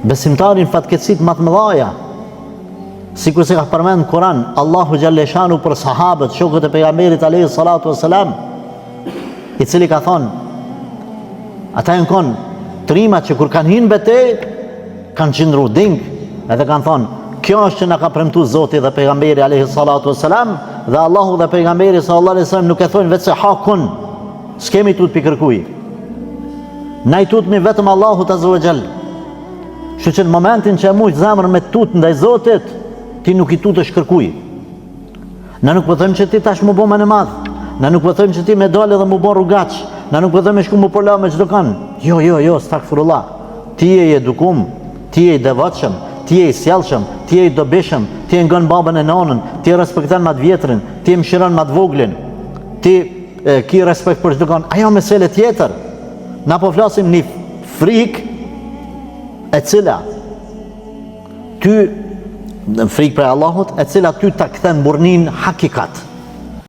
besimtarin fatkeqësitë më të mëdha. Sikur se ka përmend në Kur'an Allahu xhalleshanu për sahabët, shokët e pejgamberit alayhi salatu wassalam, i cili ka thonë, ata janë konë trimat që kur kanë hinë betejë, kanë qëndru ding, edhe kanë thonë, kjo është që na ka premtuar Zoti dhe pejgamberi alayhi salatu wassalam, dhe Allahu dhe pejgamberi sallallahu alaihi wasallam nuk e thonë vetë se hakun, s'kemi tut pi kërkuj. Na i tutmi vetëm Allahut azza wa jall. Kështu që në momentin që e muq zemrën me tut ndaj Zotit, ti nuk i tutesh kërkuj. Na nuk po them që ti tash më bë më në madh. Na nuk po them që ti më dalë dhe më bën rrugaç. Na nuk po them shku më pola me çdo kan. Jo, stakfirullah. Ti je i edukum, ti je i devotshëm, ti je i sjellshëm, ti je i dobishëm, ti e ngon babën e nonën, ti respekton më të vjetrin, ti mëshiron më të voglin, ti ki respekt për çdo kan. Ajo mesele tjetër. Na po flasim një frikë e cila ty në frikë për Allahut, e cila ty ta kthen burrnin hakikat.